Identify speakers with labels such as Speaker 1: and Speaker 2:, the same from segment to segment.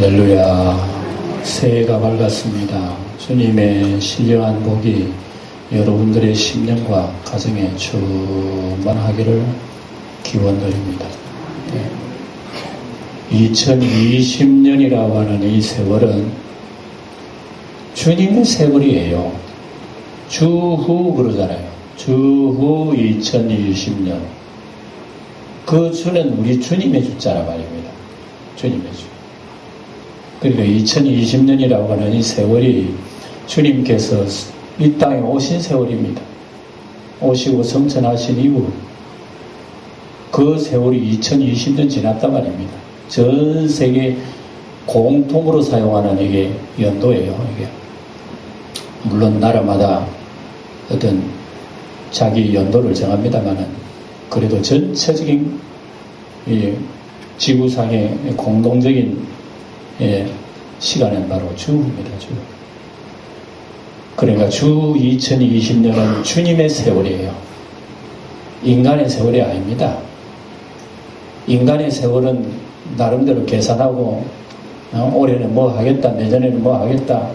Speaker 1: 할렐루야. 새해가 밝았습니다. 주님의 신령한 복이 여러분들의 심령과 가정에 충만하기를 기원드립니다. 2020년이라고 하는 이 세월은 주님의 세월이에요. 주후 그러잖아요. 주후 2020년. 그 주는 우리 주님의 주자라 말입니다. 주님의 주. 그러니까 2020년이라고 하는 이 세월이 주님께서 이 땅에 오신 세월입니다. 오시고 성천하신 이후 그 세월이 2020년 지났단 말입니다. 전 세계 공통으로 사용하는 이게 연도예요. 이게 물론 나라마다 어떤 자기 연도를 정합니다만은 그래도 전체적인 이 지구상의 공동적인 시간은 바로 주입니다. 주. 그러니까 주 2020년은 주님의 세월이에요. 인간의 세월이 아닙니다. 인간의 세월은 나름대로 계산하고 올해는 뭐 하겠다, 내년에는 뭐 하겠다,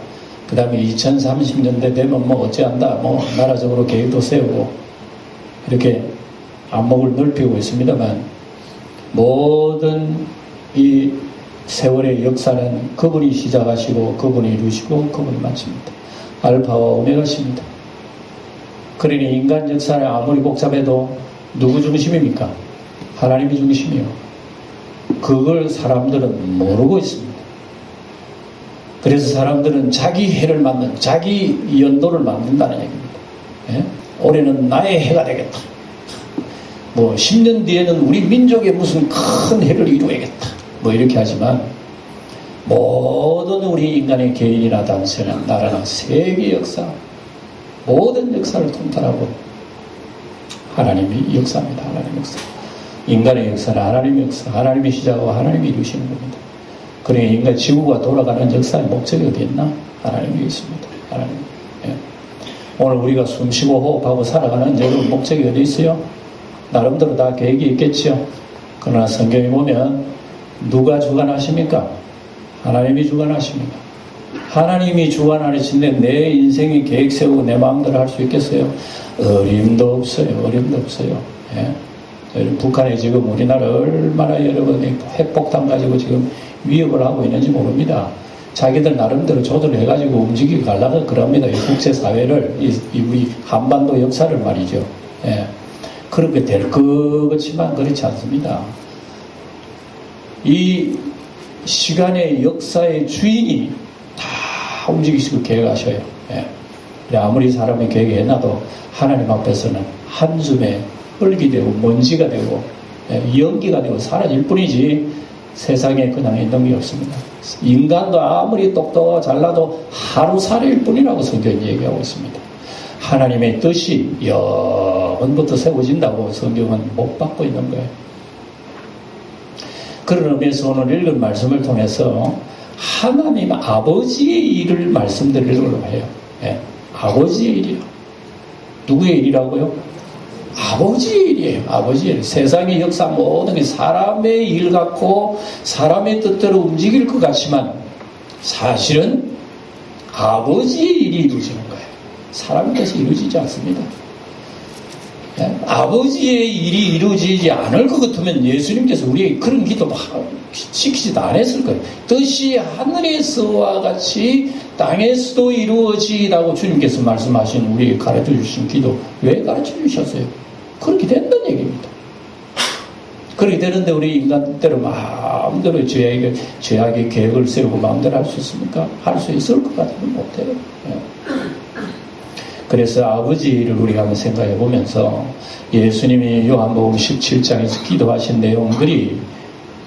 Speaker 1: 그 다음에 2030년대 되면 뭐 어찌한다, 뭐 나라적으로 계획도 세우고 이렇게 안목을 넓히고 있습니다만 모든 이 세월의 역사는 그분이 시작하시고 그분이 이루시고 그분이 마칩니다. 알파와 오메가십니다. 그러니 인간 역사는 아무리 복잡해도 누구 중심입니까? 하나님이 중심이요. 그걸 사람들은 모르고 있습니다. 그래서 사람들은 자기 해를 만든, 자기 연도를 만든다는 얘기입니다. 예? 올해는 나의 해가 되겠다. 뭐 10년 뒤에는 우리 민족의 무슨 큰 해를 이루어야겠다. 뭐 이렇게 하지만 모든 우리 인간의 개인이나 단체나 나라나 세계 역사, 모든 역사를 통틀하고 하나님이 역사입니다. 하나님 역사. 인간의 역사는 하나님의 역사, 하나님이 시작하고 하나님이 이루시는 겁니다. 그러니 인간 지구가 돌아가는 역사의 목적이 어디 있나? 하나님이 있습니다. 하나님. 예. 오늘 우리가 숨쉬고 호흡하고 살아가는 여러분 목적이 어디 있어요? 나름대로 다 계획이 있겠죠. 그러나 성경에 보면 누가 주관하십니까? 하나님이 주관하십니다. 하나님이 주관하시는데 내 인생이 계획 세우고 내 마음대로 할 수 있겠어요? 어림도 없어요. 어림도 없어요. 예. 북한에 지금 우리나라 얼마나 여러분이 핵폭탄 가지고 지금 위협을 하고 있는지 모릅니다. 자기들 나름대로 조절해가지고 움직이고 가려고 그럽니다. 이 국제사회를, 우리 한반도 역사를 말이죠. 예. 그렇게 될 것 같지만 그렇지 않습니다. 이 시간의 역사의 주인이 다 움직이시고 계획하셔요. 예. 아무리 사람이 계획해놔도 하나님 앞에서는 한숨에 흙이 되고 먼지가 되고 연기가 되고 사라질 뿐이지 세상에 그냥 있는 게 없습니다. 인간도 아무리 똑똑하고 잘나도 하루살이일 뿐이라고 성경이 얘기하고 있습니다. 하나님의 뜻이 영원부터 세워진다고 성경은 못 받고 있는 거예요. 그런 의미에서 오늘 읽은 말씀을 통해서 하나님 아버지의 일을 말씀드리려고 해요. 예, 아버지의 일이요. 누구의 일이라고요? 아버지의 일이에요. 아버지의 일. 세상의 역사 모든 게 사람의 일 같고 사람의 뜻대로 움직일 것 같지만 사실은 아버지의 일이 이루어지는 거예요. 사람의 뜻이 이루어지지 않습니다. 예? 아버지의 일이 이루어지지 않을 것 같으면 예수님께서 우리에게 그런 기도 시키지도 않았을 거예요. 뜻이 하늘에서와 같이 땅에서도 이루어지라고 주님께서 말씀하신 우리에게 가르쳐 주신 기도 왜 가르쳐 주셨어요? 그렇게 된다는 얘기입니다. 그렇게 되는데 우리 인간대로 마음대로 죄악의 계획을 세우고 마음대로 할 수 있습니까? 할 수 있을 것 같으면 못해요. 예. 그래서 아버지 일을 우리가 한번 생각해 보면서 예수님이 요한복음 17장에서 기도하신 내용들이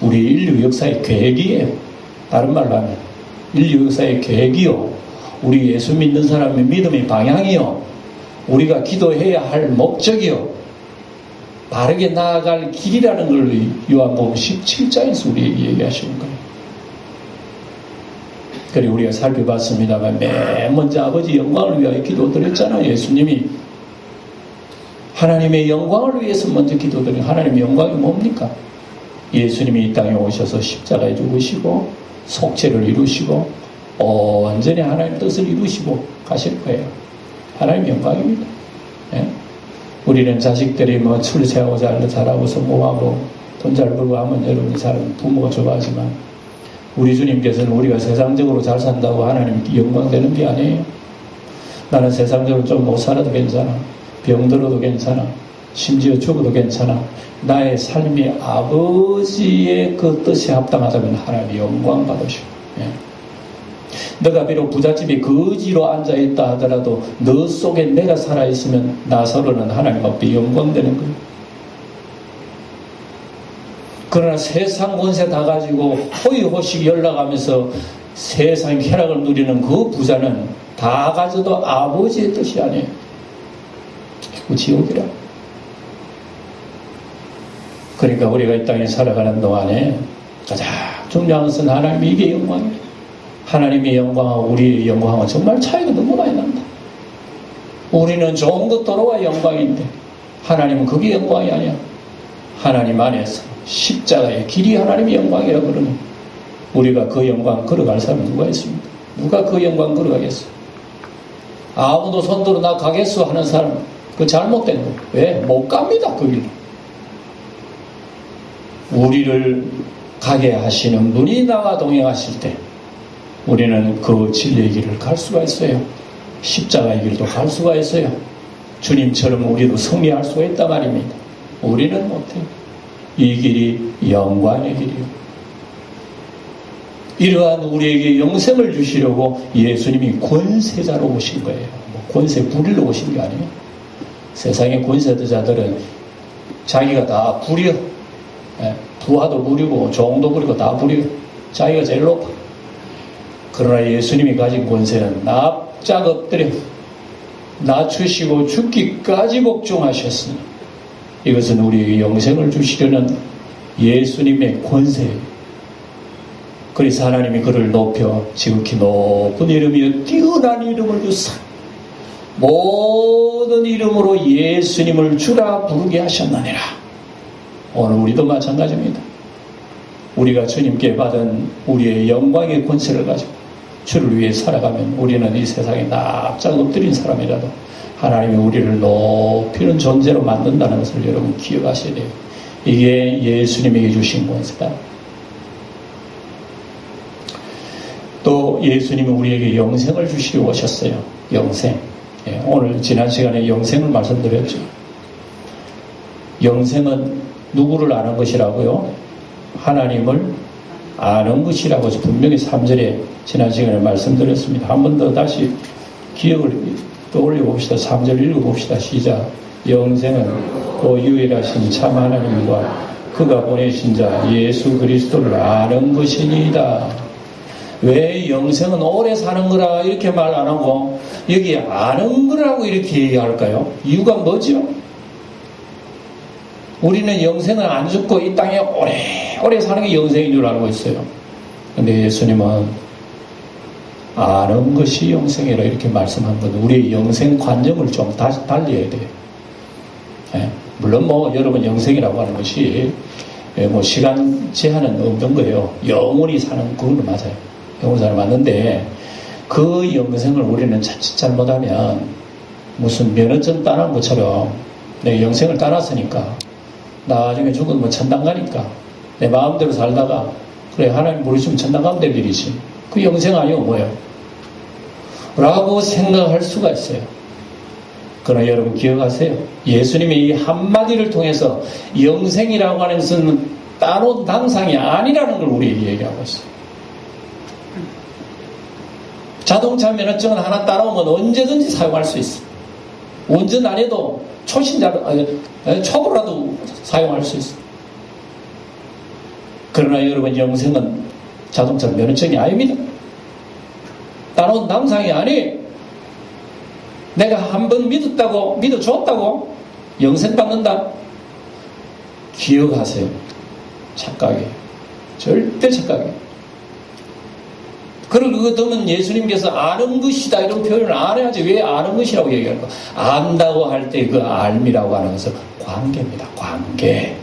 Speaker 1: 우리 인류 역사의 계획이에요. 다른 말로 하면 인류 역사의 계획이요. 우리 예수 믿는 사람의 믿음의 방향이요. 우리가 기도해야 할 목적이요. 바르게 나아갈 길이라는 걸 요한복음 17장에서 우리에게 얘기하시는 거예요. 그리고 우리가 살펴봤습니다만 맨 먼저 아버지 영광을 위하여 기도드렸잖아요. 예수님이 하나님의 영광을 위해서 먼저 기도드린 하나님의 영광이 뭡니까? 예수님이 이 땅에 오셔서 십자가에 죽으시고 속죄를 이루시고 온전히 하나님의 뜻을 이루시고 가실 거예요. 하나님의 영광입니다. 예? 우리는 자식들이 뭐 출세하고 잘하고 성공하고 돈 잘 벌고 하면 여러분이 사람 부모가 좋아하지만 우리 주님께서는 우리가 세상적으로 잘 산다고 하나님께 영광되는 게 아니에요. 나는 세상적으로 좀 못 살아도 괜찮아. 병들어도 괜찮아. 심지어 죽어도 괜찮아. 나의 삶이 아버지의 그 뜻에 합당하다면 하나님이 영광 받으시고, 예. 너가 비록 부잣집에 거지로 앉아있다 하더라도 너 속에 내가 살아있으면 나서로는 하나님 앞에 영광되는 거예요. 그러나 세상 권세 다 가지고 호의호식 연락하면서 세상 쾌락을 누리는 그 부자는 다 가져도 아버지의 뜻이 아니에요. 그 지옥이라. 그러니까 우리가 이 땅에 살아가는 동안에 가장 중요한 것은 하나님 이게 영광이에요. 하나님의 영광하고 우리의 영광은 정말 차이가 너무 많이 난다. 우리는 좋은 것 도로와 영광인데 하나님은 그게 영광이 아니야. 하나님 안에서 십자가의 길이 하나님의 영광이라고 그러는 우리가 그 영광 걸어갈 사람은 누가 있습니까? 누가 그 영광 걸어가겠어? 아무도 손들어 나 가겠어 하는 사람 그 잘못된 거. 왜? 못 갑니다. 그 길로. 우리를 가게 하시는 분이 나와 동행하실 때 우리는 그 진리의 길을 갈 수가 있어요. 십자가의 길도 갈 수가 있어요. 주님처럼 우리도 승리할 수가 있단 말입니다. 우리는 못해요. 이 길이 영광의 길이요. 이러한 우리에게 영생을 주시려고 예수님이 권세자로 오신 거예요. 권세 부리러 오신 게 아니에요. 세상의 권세자들은 자기가 다 부려. 부하도 부리고 종도 부리고 다 부려. 자기가 제일 높아. 그러나 예수님이 가진 권세는 납작 엎드려 낮추시고 죽기까지 복종하셨으니 이것은 우리에게 영생을 주시려는 예수님의 권세예요. 그래서 하나님이 그를 높여 지극히 높은 이름이요 뛰어난 이름을 주사 모든 이름으로 예수님을 주라 부르게 하셨느니라. 오늘 우리도 마찬가지입니다. 우리가 주님께 받은 우리의 영광의 권세를 가지고 주를 위해 살아가면 우리는 이 세상에 납작 엎드린 사람이라도 하나님이 우리를 높이는 존재로 만든다는 것을 여러분 기억하셔야 돼요. 이게 예수님에게 주신 권세다. 또 예수님은 우리에게 영생을 주시려 오셨어요. 영생. 오늘 지난 시간에 영생을 말씀드렸죠. 영생은 누구를 아는 것이라고요? 하나님을 아는 것이라고 분명히 3절에 지난 시간에 말씀드렸습니다. 한 번 더 다시 기억을 떠올려 봅시다. 3절 읽어봅시다. 시작. 영생은 그 유일하신 참 하나님과 그가 보내신 자 예수 그리스도를 아는 것이니이다. 왜 영생은 오래 사는 거라 이렇게 말 안 하고 여기 아는 거라고 이렇게 얘기할까요? 이유가 뭐죠? 우리는 영생은 안 죽고 이 땅에 오래 사는 게 영생인 줄 알고 있어요. 근데 예수님은 아는 것이 영생이라 이렇게 말씀한 건 우리의 영생 관념을 좀 다시 달리해야 돼요. 물론 여러분 영생이라고 하는 것이 시간 제한은 없는 거예요. 영원히 사는 그건 맞아요. 영원히 사는 맞는데 그 영생을 우리는 자칫 잘못하면 무슨 면허증 따는 것처럼 내 영생을 따놨으니까 나중에 죽으면 천당 가니까 내 마음대로 살다가 그래 하나님 모르시면 천당 가면 될 일이지 그 영생 아니고 뭐예요? 라고 생각할 수가 있어요. 그러나 여러분 기억하세요. 예수님이 이 한마디를 통해서 영생이라고 하는 것은 따로 당상이 아니라는 걸 우리에게 얘기하고 있어요. 자동차 면허증은 하나 따라오면 언제든지 사용할 수 있어. 운전 안 해도 초보라도 사용할 수 있어. 그러나 여러분 영생은 자동차 면허증이 아닙니다. 따로 당상이 아니에요. 내가 한번 믿어줬다고 영생 받는다? 기억하세요. 착각이에요. 절대 착각이에요. 그리고 그거 들으면 예수님께서 아는 것이다 이런 표현을 안 해야지 왜 아는 것이라고 얘기할까? 안다고 할 때 그 알미라고 하는 것은 관계입니다. 관계.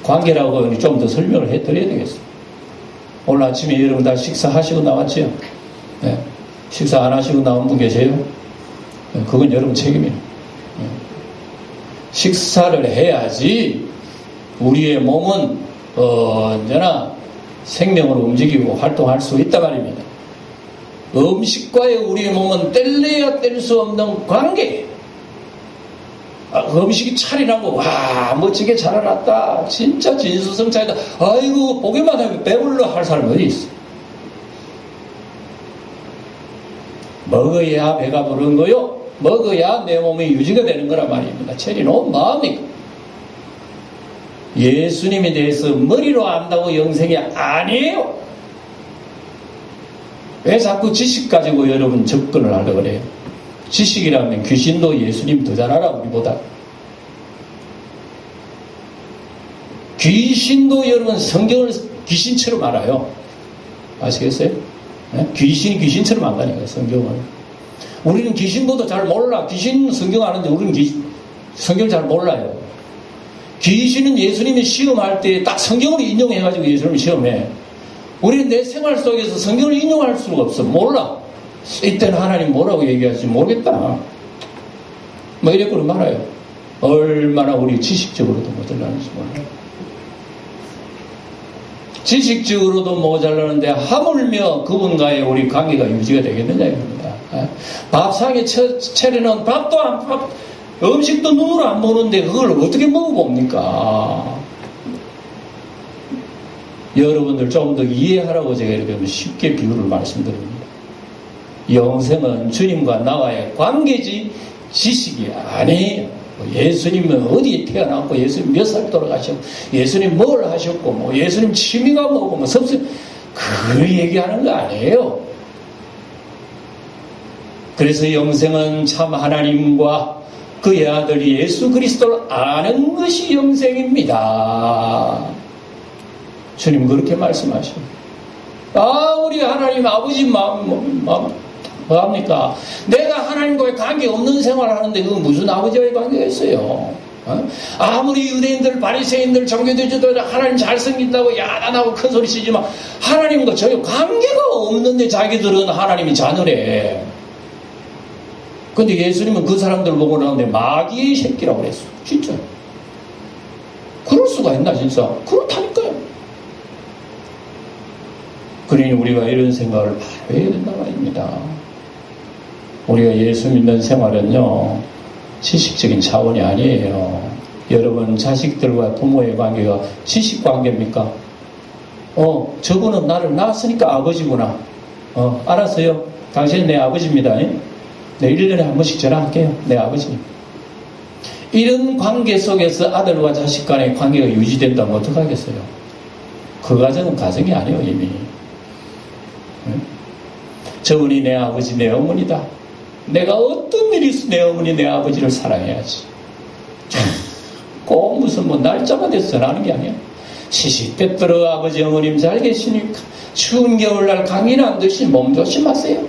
Speaker 1: 관계라고 좀 더 설명을 해드려야 되겠어요. 오늘 아침에 여러분 다 식사하시고 나왔죠? 네. 식사 안 하시고 나온 분 계세요? 네. 그건 여러분 책임이에요. 네. 식사를 해야지 우리의 몸은 언제나 생명으로 움직이고 활동할 수 있다 말입니다. 음식과의 우리의 몸은 뗄래야 뗄 수 없는 관계예요. 음식이 차리라고 와 멋지게 차려놨다 진짜 진수성찬이다 아이고 보기만 하면 배불러 할 사람이 어디 있어. 먹어야 배가 부른 거요. 먹어야 내 몸이 유지가 되는 거란 말입니다. 차리놓은 마음이. 예수님에 대해서 머리로 안다고 영생이 아니에요. 왜 자꾸 지식 가지고 여러분 접근을 하려고 그래요? 지식이라면 귀신도 예수님 더 잘 알아 우리보다. 귀신도 여러분 성경을 귀신처럼 알아요. 아시겠어요? 네? 귀신이 귀신처럼 안다니까요 성경을. 우리는 귀신보다 잘 몰라. 귀신 성경 아는데 우리는 성경을 잘 몰라요. 귀신은 예수님이 시험할 때 딱 성경을 인용해가지고 예수님이 시험해. 우리는 내 생활 속에서 성경을 인용할 수가 없어. 몰라. 이때는 하나님 뭐라고 얘기할지 모르겠다. 뭐 이랬거나 말아요. 얼마나 우리 지식적으로도 모자라는지 몰라요. 지식적으로도 모자라는데 하물며 그분과의 우리 관계가 유지가 되겠느냐 이겁니다. 밥상에 차려놓은 밥도 음식도 눈으로 안 보는데 그걸 어떻게 먹어봅니까? 여러분들 좀 더 이해하라고 제가 이렇게 쉽게 비유를 말씀드립니다. 영생은 주님과 나와의 관계지 지식이 아니에요. 예수님은 어디에 태어났고 예수님 몇 살 돌아가셨고 예수님 뭘 하셨고 뭐 예수님 취미가 뭐고 뭐 섭섭 그 얘기하는 거 아니에요. 그래서 영생은 참 하나님과 그의 아들 예수 그리스도를 아는 것이 영생입니다. 주님 그렇게 말씀하십니다. 우리 하나님 아버지 마음 뭐합니까? 내가 하나님과의 관계 없는 생활을 하는데 그건 무슨 아버지와의 관계가 있어요? 아무리 유대인들, 바리새인들, 종교교주들 하나님 잘생긴다고 야단하고 큰 소리 치지만 하나님과 전혀 관계가 없는데 자기들은 하나님이 자녀래. 근데 예수님은 그 사람들 보고 나오는데 마귀의 새끼라고 그랬어. 진짜. 그럴 수가 있나 진짜. 그렇다니까요. 그러니 우리가 이런 생각을 바로 해야 된다고 말입니다. 우리가 예수 믿는 생활은요 지식적인 차원이 아니에요. 여러분 자식들과 부모의 관계가 지식 관계입니까? 저분은 나를 낳았으니까 아버지구나. 알았어요. 당신은 내 아버지입니다. 네, 1년에 한 번씩 전화할게요. 내 아버지. 이런 관계 속에서 아들과 자식 간의 관계가 유지된다면 어떡하겠어요? 그 가정은 가정이 아니에요 이미. 저분이 내 아버지 내 어머니다. 내가 어떤 일이 있어 내 어머니 내 아버지를 사랑해야지. 꼭 무슨 뭐 날짜가 돼서 하는 게 아니야. 시시때때로 아버지 어머님 잘 계시니까 추운 겨울날 감기는 안 드시 몸 조심하세요.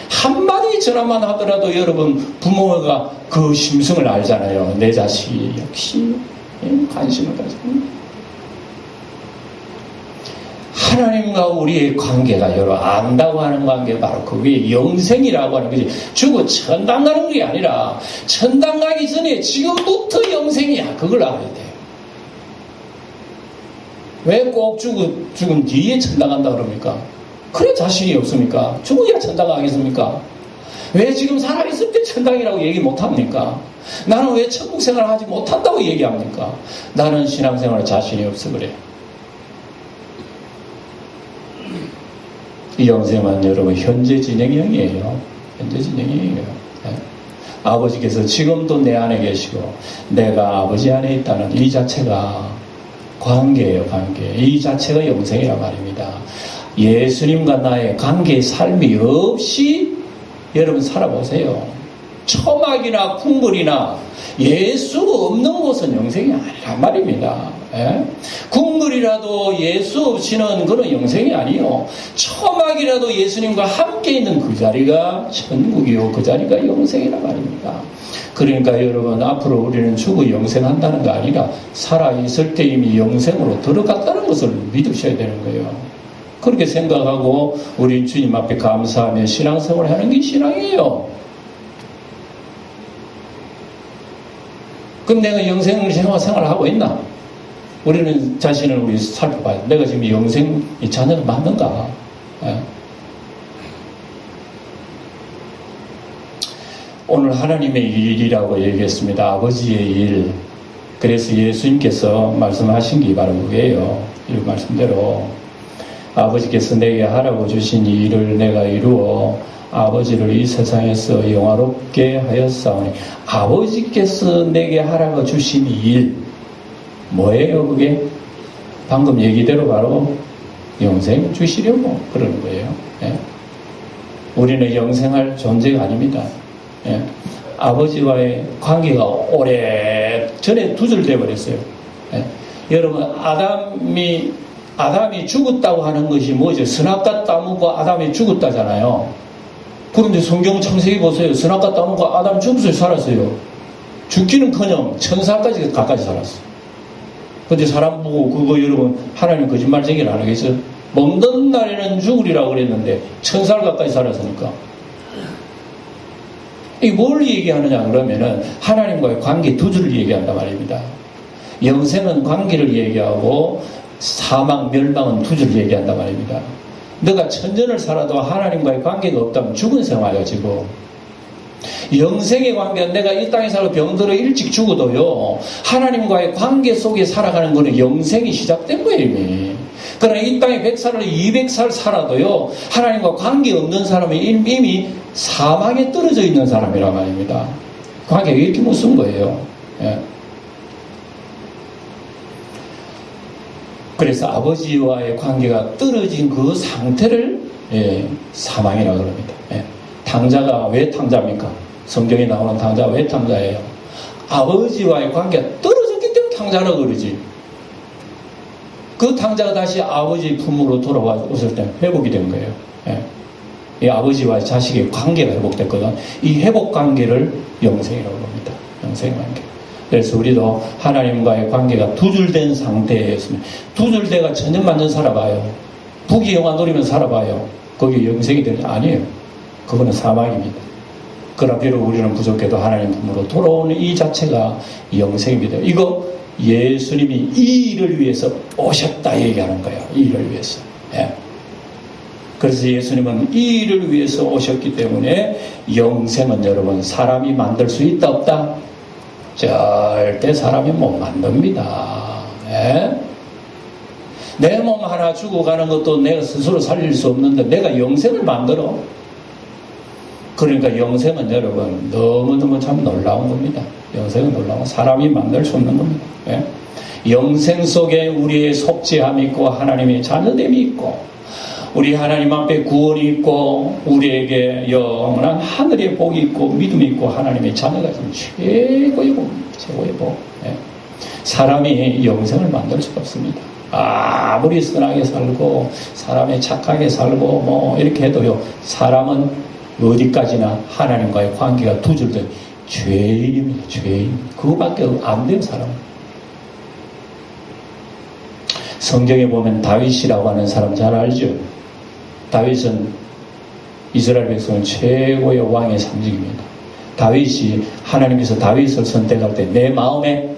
Speaker 1: 한마디 전화만 하더라도 여러분 부모가 그 심성을 알잖아요. 내 자식이 역시 관심을 가지고. 하나님과 우리의 관계가 여러분 안다고 하는 관계 바로 그게 영생이라고 하는 거지. 죽어 천당 가는 게 아니라 천당 가기 전에 지금부터 영생이야. 그걸 알아야 돼. 왜 꼭 죽은 뒤에 천당 간다 그럽니까? 그래 자신이 없습니까? 죽어야 천당 가겠습니까? 왜 지금 살아있을 때 천당이라고 얘기 못합니까? 나는 왜 천국 생활을 하지 못한다고 얘기합니까? 나는 신앙생활에 자신이 없어 그래. 이 영생은 여러분 현재 진행형이에요. 현재 진행형이에요. 네? 아버지께서 지금도 내 안에 계시고 내가 아버지 안에 있다는 이 자체가 관계예요. 관계. 이 자체가 영생이라 말입니다. 예수님과 나의 관계의 삶이 없이 여러분 살아보세요. 초막이나 궁궐이나 예수 없는 곳은 영생이 아니란 말입니다. 예? 궁궐이라도 예수 없이는 그런 영생이 아니요. 초막이라도 예수님과 함께 있는 그 자리가 천국이요. 그 자리가 영생이란 말입니다. 그러니까 여러분, 앞으로 우리는 죽어 영생한다는 거 아니라 살아있을 때 이미 영생으로 들어갔다는 것을 믿으셔야 되는 거예요. 그렇게 생각하고 우리 주님 앞에 감사하며 신앙생활을 하는 게 신앙이에요. 그럼 내가 영생 생활을 하고 있나? 우리는 자신을 우리 살펴봐야 돼. 내가 지금 영생 이 자녀가 맞는가? 예. 오늘 하나님의 일이라고 얘기했습니다. 아버지의 일. 그래서 예수님께서 말씀하신 게 바로 그게요. 이 말씀대로 아버지께서 내게 하라고 주신 이 일을 내가 이루어 아버지를 이 세상에서 영화롭게 하였사오니, 아버지께서 내게 하라고 주신 일 뭐예요? 그게 방금 얘기대로 바로 영생 주시려고 그러는 거예요. 예? 우리는 영생할 존재가 아닙니다. 예? 아버지와의 관계가 오래전에 두절되어 버렸어요. 예? 여러분, 아담이 죽었다고 하는 것이 뭐죠? 선악과 따먹고 아담이 죽었다잖아요. 그런데 성경 창세기 보세요. 선악과 따먹고 아담 죽었어요, 살았어요. 죽기는커녕 천사까지 가까이 살았어요. 근데 사람 보고 그거 여러분, 하나님 거짓말쟁이를 안 하겠어요? 먹는 날에는 죽으리라고 그랬는데 천사를 가까이 살았으니까. 이게 뭘 얘기하느냐 그러면은 하나님과의 관계 두 줄을 얘기한단 말입니다. 영생은 관계를 얘기하고 사망, 멸망은 두 줄을 얘기한단 말입니다. 너가 천년을 살아도 하나님과의 관계가 없다면 죽은 생활이야 지금. 영생의 관계는 내가 이 땅에 살아 병들어 일찍 죽어도요, 하나님과의 관계 속에 살아가는 거는 영생이 시작된 거예요 이미. 그러나 이 땅에 100살을 200살 살아도요, 하나님과 관계 없는 사람은 이미 사망에 떨어져 있는 사람이란 말입니다. 관계가 이렇게 무슨 거예요. 예. 그래서 아버지와의 관계가 떨어진 그 상태를 사망이라고 그럽니다. 예. 탕자가 왜 탕자입니까? 성경에 나오는 탕자가 왜 탕자예요? 아버지와의 관계가 떨어졌기 때문에 탕자라고 그러지. 그 탕자가 다시 아버지 품으로 돌아왔을 때 회복이 된 거예요. 예. 이 아버지와 자식의 관계가 회복됐거든. 이 회복 관계를 영생이라고 합니다. 영생 관계. 그래서 우리도 하나님과의 관계가 두줄된 상태였습니다. 두줄대가 천년만년 살아봐요. 부귀영화 누리면 살아봐요. 거기에 영생이 되는 게 아니에요. 그거는 사망입니다. 그러나 비록 우리는 부족해도 하나님 품으로 돌아오는 이 자체가 영생입니다. 이거 예수님이 이 일을 위해서 오셨다 얘기하는 거예요. 이 일을 위해서. 예. 그래서 예수님은 이 일을 위해서 오셨기 때문에 영생은 여러분 사람이 만들 수 있다 없다? 절대 사람이 못 만듭니다. 예? 내 몸 하나 죽어가는 것도 내가 스스로 살릴 수 없는데 내가 영생을 만들어? 그러니까 영생은 여러분 너무너무 참 놀라운 겁니다. 영생은 놀라운, 사람이 만들 수 없는 겁니다. 예? 영생 속에 우리의 속죄함이 있고 하나님의 자녀됨이 있고 우리 하나님 앞에 구원이 있고 우리에게 영원한 하늘의 복이 있고 믿음이 있고 하나님의 자녀가 있으면 최고의 복, 최고의 복. 예. 사람이 영생을 만들 수가 없습니다. 아무리 선하게 살고 사람이 착하게 살고 뭐 이렇게 해도요, 사람은 어디까지나 하나님과의 관계가 두절된 죄인입니다. 죄인. 그거밖에 안 된 사람. 성경에 보면 다윗이라고 하는 사람 잘 알죠? 다윗은 이스라엘 백성은 최고의 왕의 상징입니다. 다윗이 하나님께서 다윗을 선택할 때 내 마음에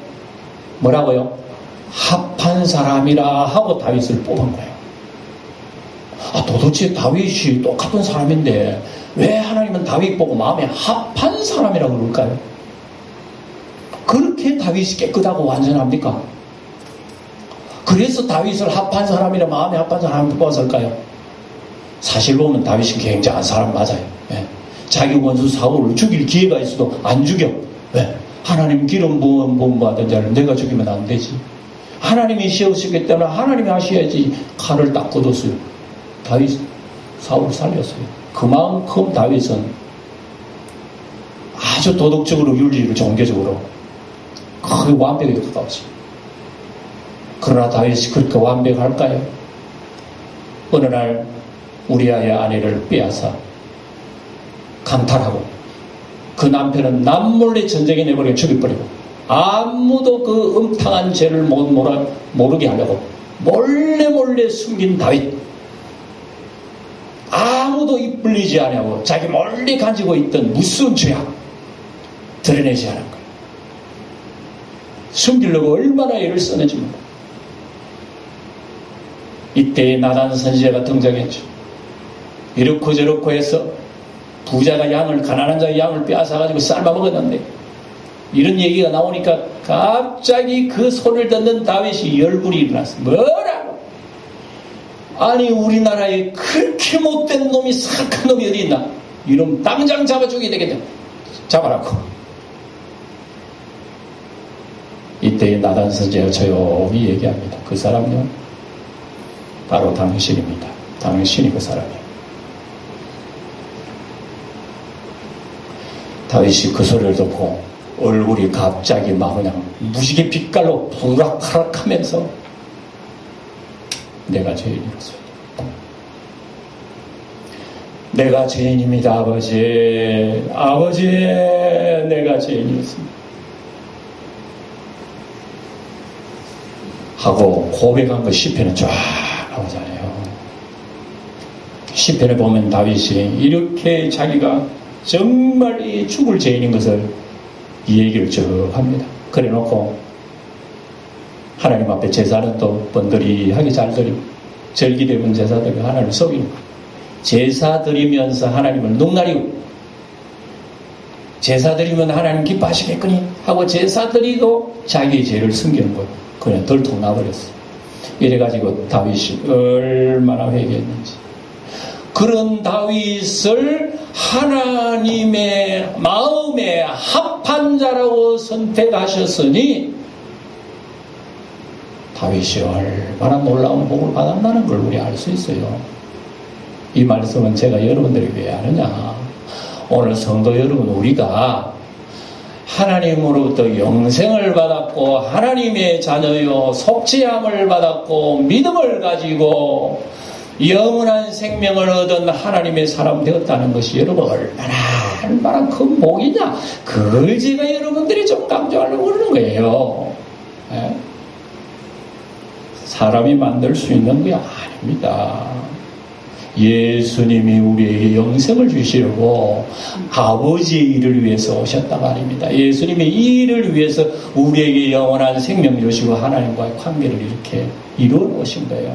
Speaker 1: 뭐라고요? 합한 사람이라 하고 다윗을 뽑은 거예요. 도대체 다윗이 똑같은 사람인데 왜 하나님은 다윗 보고 마음에 합한 사람이라고 그럴까요? 그렇게 다윗이 깨끗하고 완전합니까? 그래서 다윗을 합한 사람이라 마음에 합한 사람을 뽑았을까요? 사실 보면 다윗이 굉장한 사람 맞아요. 예. 자기 원수 사울을 죽일 기회가 있어도 안 죽여. 왜? 하나님 기름 부음 받은 자를 내가 죽이면 안 되지. 하나님이 씌우셨기 때문에 하나님이 하셔야지. 칼을 딱 걷었어요. 사울을 살렸어요. 그만큼 다윗은 아주 도덕적으로, 윤리로, 종교적으로 거의 완벽에 가까웠어요. 그러나 다윗이 그렇게 완벽할까요? 어느 날 우리아의 아내를 빼앗아 강탈하고 그 남편은 남몰래 전쟁에 내버려 죽여버리고 아무도 그 음탕한 죄를 모르게 하려고 몰래 숨긴 다윗. 아무도 입 벌리지 않냐고 자기 멀리 가지고 있던 무서운 죄악 드러내지 않은 거예요. 숨기려고 얼마나 애를 썼는지 몰라. 이때 나단 선지자가 등장했죠. 이렇고 저렇고 해서 부자가 가난한 자의 양을 빼앗아가지고 삶아 먹었는데 이런 얘기가 나오니까 갑자기 그 소리를 듣는 다윗이 열불이 일어났어요. 뭐라고? 아니 우리나라에 그렇게 못된 놈이 사악한 놈이 어디 있나? 이놈 당장 잡아 죽여야 되겠다. 잡아라고. 이때 나단 선지자가 조용히 얘기합니다. 그 사람요 바로 당신입니다. 당신이 그 사람이에요. 다윗이 그 소리를 듣고 얼굴이 갑자기 막 그냥 무지개 빛깔로 부락부락하면서 내가 죄인이었어요. 내가 죄인입니다. 아버지. 아버지, 내가 죄인이었습니다. 하고 고백한 거 시편에 쫙 나오잖아요. 시편에 보면 다윗이 이렇게 자기가 정말 이 죽을 죄인인 것을 이 얘기를 쭉 합니다. 그래 놓고 하나님 앞에 제사는 또 번들이하게 잘 드리고 절기되면 제사 드리고 하나님을 속이고 제사 드리면서 하나님을 눈가리고 제사 드리면 하나님 기뻐하시겠거니 하고 제사 드리고 자기의 죄를 숨기는 거예요. 그냥 덜통 나버렸어요. 이래가지고 다윗이 얼마나 회개했는지. 그런 다윗을 하나님의 마음에 합한 자라고 선택하셨으니 다윗이 얼마나 놀라운 복을 받았다는 걸 우리 알 수 있어요. 이 말씀은 제가 여러분들에게 왜 하느냐. 오늘 성도 여러분, 우리가 하나님으로부터 영생을 받았고 하나님의 자녀요 속죄함을 받았고 믿음을 가지고 영원한 생명을 얻은 하나님의 사람 되었다는 것이 여러분 얼마나 큰 복이냐. 그걸 제가 여러분들이 좀 강조하려고 그러는 거예요. 네? 사람이 만들 수 있는 게 아닙니다. 예수님이 우리에게 영생을 주시려고 아버지의 일을 위해서 오셨다 말입니다. 예수님의 이 일을 위해서 우리에게 영원한 생명 주시고 하나님과의 관계를 이렇게 이루어 놓으신 거예요.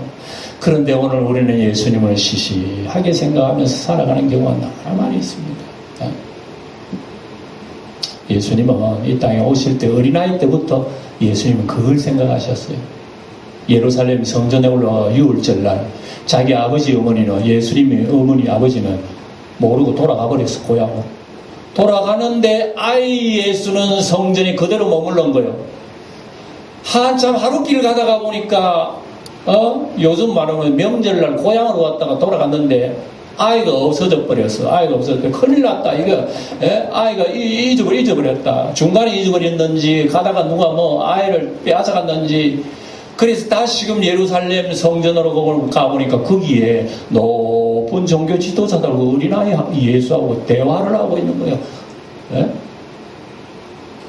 Speaker 1: 그런데 오늘 우리는 예수님을 시시하게 생각하면서 살아가는 경우가 너무나 많이 있습니다. 예수님은 이 땅에 오실 때 어린아이 때부터 예수님은 그걸 생각하셨어요. 예루살렘 성전에 올라와 유월절날 자기 아버지 어머니는 예수님의 어머니 아버지는 모르고 돌아가 버렸어. 고향으로 돌아가는데 아이 예수는 성전에 그대로 머물러 거예요. 한참 하루길 가다가 보니까 요즘 말하면 명절날 고향으로 왔다가 돌아갔는데 아이가 없어져 버렸어. 아이가 없어져 큰일 났다. 이거 아이가 잊어버렸다. 중간에 잊어버렸는지 가다가 누가 아이를 빼앗아갔는지. 그래서 다시금 예루살렘 성전으로 가보니까 거기에 높은 종교 지도자들하고 어린아이 예수하고 대화를 하고 있는 거예요. 예?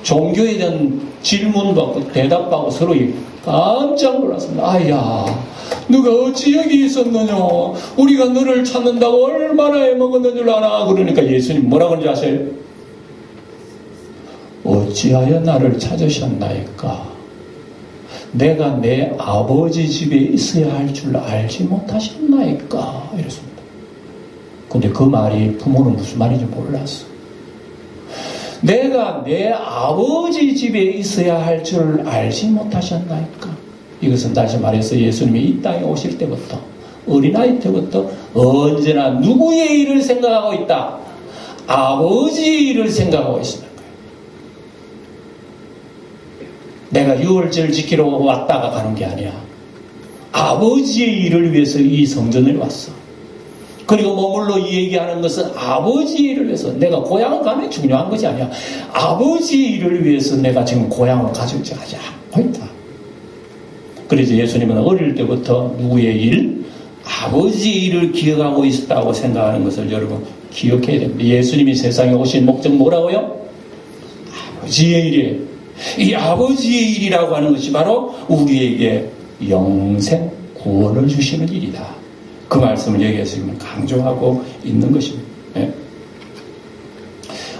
Speaker 1: 종교에 대한 질문받고 대답하고 서로 깜짝 놀랐습니다. 아야, 누가 어찌 여기 있었느냐? 우리가 너를 찾는다고 얼마나 애먹었는 줄 아나? 그러니까 예수님 뭐라고 하는지 아세요? 어찌하여 나를 찾으셨나이까? 내가 내 아버지 집에 있어야 할 줄 알지 못하셨나이까? 이랬습니다. 근데 그 말이 부모는 무슨 말인지 몰랐어. 내가 내 아버지 집에 있어야 할 줄 알지 못하셨나이까? 이것은 다시 말해서 예수님이 이 땅에 오실 때부터 어린아이 때부터 언제나 누구의 일을 생각하고 있다? 아버지의 일을 생각하고 있습니다. 내가 유월절 지키러 왔다가 가는 게 아니야. 아버지의 일을 위해서 이 성전을 왔어. 그리고 머물러 이 얘기하는 것은 아버지 일을 위해서, 내가 고향을 가는 게 중요한 것이 아니야. 아버지 일을 위해서 내가 지금 고향을 가지지 않고 있다. 그래서 예수님은 어릴 때부터 누구의 일? 아버지 일을 기억하고 있었다고 생각하는 것을 여러분 기억해야 됩니다. 예수님이 세상에 오신 목적 뭐라고요? 아버지의 일이에요. 이 아버지의 일이라고 하는 것이 바로 우리에게 영생, 구원을 주시는 일이다. 그 말씀을 여기에서 지금 강조하고 있는 것입니다. 네.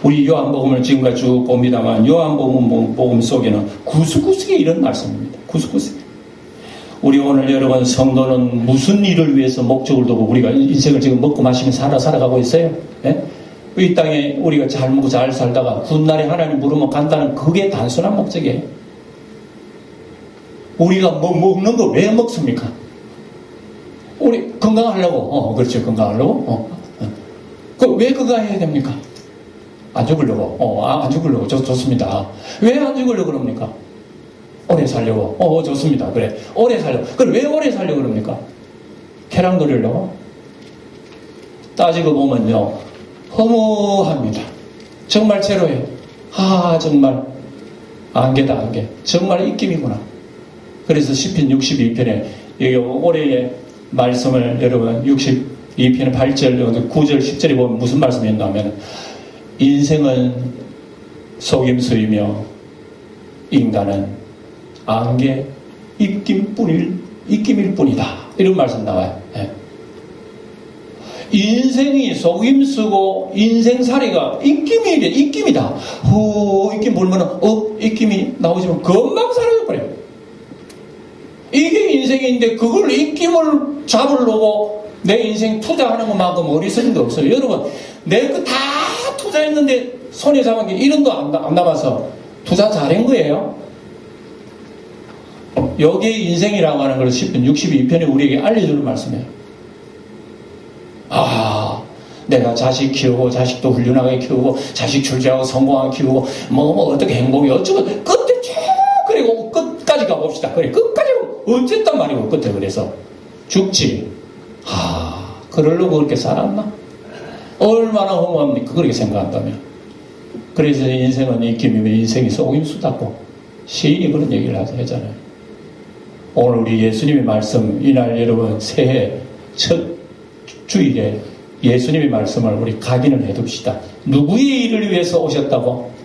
Speaker 1: 우리 요한복음을 지금까지 쭉 봅니다만 요한복음 속에는 구석구석에 이런 말씀입니다. 구석구석에. 우리 오늘 여러분 성도는 무슨 일을 위해서 목적을 두고 우리가 인생을 지금 먹고 마시며 살아가고 있어요? 네? 이 땅에 우리가 잘 먹고 잘 살다가 훗날에 하나님 부르면 간다는 그게 단순한 목적이에요. 우리가 뭐 먹는 거 왜 먹습니까? 우리 건강하려고. 그렇죠. 건강하려고. 그 왜 건강해야 됩니까? 안 죽으려고. 안 죽으려고. 좋습니다. 왜 안 죽으려고 그럽니까? 오래 살려고. 좋습니다. 그래. 오래 살려고. 그럼 왜 오래 살려고 그럽니까? 쾌락 누리려고? 따지고 보면요. 허무합니다. 정말 죄로해요. 정말 안개다, 안개. 정말 입김이구나. 그래서 시편 62편에 여기 올해의 말씀을 여러분 62편 8절, 9절, 10절에 보면 무슨 말씀이 있냐면 인생은 속임수이며 인간은 안개 입김일 뿐이다. 이런 말씀 나와요. 네. 인생이 속임수고 인생살이가 입김이다. 입김 불면은 입김이 나오지만 금방 사라져버려요. 이게 인생인데 그걸 입김을 잡으려고 내 인생 투자하는 것만큼 어리석은 게 없어요. 여러분, 내 거 다 투자했는데 손에 잡은 게 1원도 안 남아서 투자 잘한 거예요. 여기에 인생이라고 하는 걸 10편 62편에 우리에게 알려주는 말씀이에요. 내가 자식 키우고 자식도 훌륭하게 키우고 자식 출세하고 성공하게 키우고 뭐 어떻게 행복이 어쩌고 끝에 쭉 그리고 끝까지 가봅시다. 그래 끝까지 어쨌단 말이고 끝에 그래서 죽지. 그러려고 그렇게 살았나? 얼마나 허무합니까? 그렇게 생각한다면. 그래서 인생은 입김이면 인생이 속임수다고 시인이 그런 얘기를 하잖아요. 오늘 우리 예수님의 말씀, 이날 여러분 새해 첫 주일에 예수님의 말씀을 우리 각인을 해둡시다. 누구의 일을 위해서 오셨다고?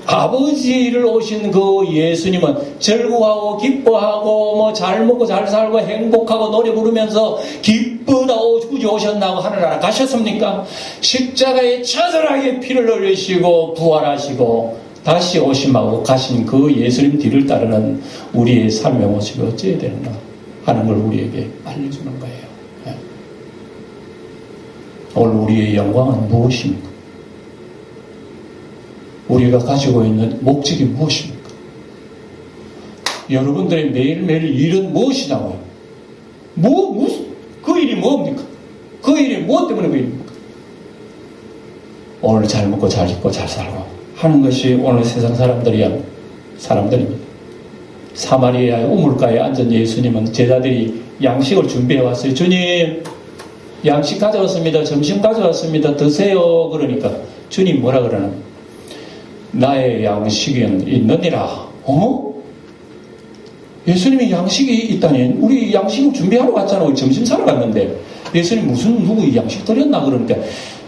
Speaker 1: 아버지의 일을 오신 그 예수님은 즐거워하고 기뻐하고 뭐 잘 먹고 잘 살고 행복하고 노래 부르면서 기쁘다고 굳이 오셨나고 하늘나라 가셨습니까? 십자가에 처절하게 피를 흘리시고 부활하시고 다시 오심하고 가신 그 예수님 뒤를 따르는 우리의 삶의 모습이 어찌해야 되는가 하는 걸 우리에게 알려주는 거예요. 네. 오늘 우리의 영광은 무엇입니까? 우리가 가지고 있는 목적이 무엇입니까? 여러분들의 매일매일 일은 무엇이냐고요? 그 일이 뭡니까? 그 일이 무엇 때문에 그 일입니까? 오늘 잘 먹고 잘 입고 잘 살고 하는 것이 오늘 세상 사람들입니다. 사마리아 우물가에 앉은 예수님은 제자들이 양식을 준비해 왔어요. 주님, 양식 가져왔습니다. 점심 가져왔습니다. 드세요. 그러니까 주님 뭐라 그러나? 나의 양식은 있느니라. 예수님이 양식이 있다니 우리 양식을 준비하러 갔잖아. 점심 사러 갔는데 예수님 누구 양식 드렸나? 그러니까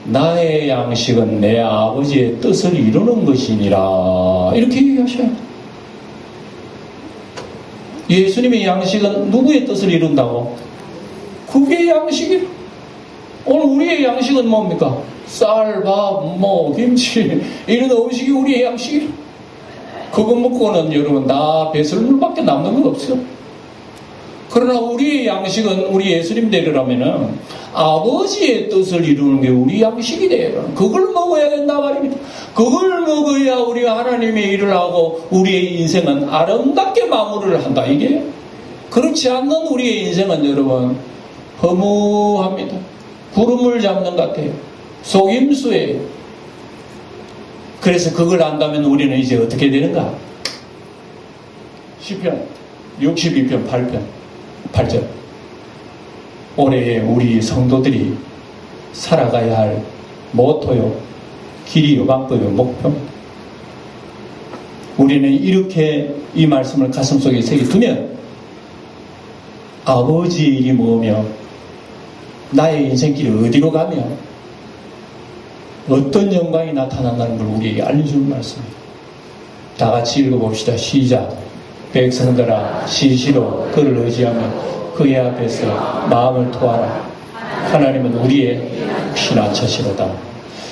Speaker 1: 나의 양식은 내 아버지의 뜻을 이루는 것이니라 이렇게 얘기하셔요. 예수님의 양식은 누구의 뜻을 이룬다고? 그게 양식이. 오늘 우리의 양식은 뭡니까? 쌀, 밥, 김치 이런 음식이 우리의 양식이에요. 그거 먹고는 여러분 다 배설물밖에 남는 건 없어요. 그러나 우리의 양식은 우리 예수님 되려면은 아버지의 뜻을 이루는 게 우리 양식이 돼요. 그걸 먹어야 된다 말입니다. 그걸 먹어야 우리가 하나님의 일을 하고 우리의 인생은 아름답게 마무리를 한다. 이게 그렇지 않는 우리의 인생은 여러분 허무합니다. 구름을 잡는 것 같아요. 속임수예요. 그래서 그걸 안다면 우리는 이제 어떻게 되는가? 시편 62편 8절 올해 우리 성도들이 살아가야 할 모토요, 길이요, 방법요, 목표입니다. 우리는 이렇게 이 말씀을 가슴속에 새겨두면 아버지의 일이 뭐며 나의 인생길이 어디로 가며 어떤 영광이 나타난다는 걸 우리에게 알려주는 말씀입니다. 다 같이 읽어봅시다. 시작. 백성들아 시시로 그를 의지하며 그의 앞에서 마음을 토하라. 하나님은 우리의 피난처시로다.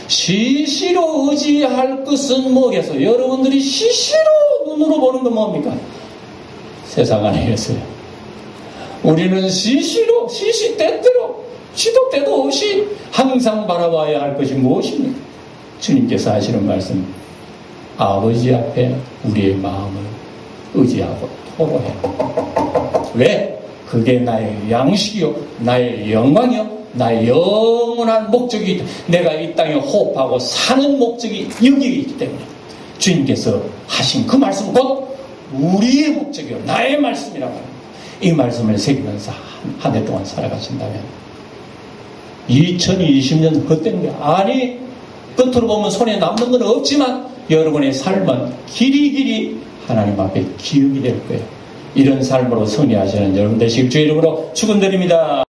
Speaker 1: 시시로 의지할 것은 뭐겠어요? 여러분들이 시시로 눈으로 보는 건 뭡니까? 세상 안에겠어요. 우리는 시시로 시시때때로 시도 때도 없이 항상 바라봐야 할 것이 무엇입니까? 주님께서 하시는 말씀, 아버지 앞에 우리의 마음을 의지하고 토로해. 왜? 그게 나의 양식이요, 나의 영광이요, 나의 영원한 목적이 있다. 내가 이 땅에 호흡하고 사는 목적이 여기에 있기 때문에 주님께서 하신 그 말씀은 곧 우리의 목적이요, 나의 말씀이라고 합니다. 이 말씀을 새기면서 한 해 동안 살아가신다면 2020년 헛된 게 아니, 끝으로 보면 손에 남는 건 없지만 여러분의 삶은 길이길이 하나님 앞에 기억이 될 거예요. 이런 삶으로 승리하시는 여러분 되시길 주의 이름으로 축원드립니다.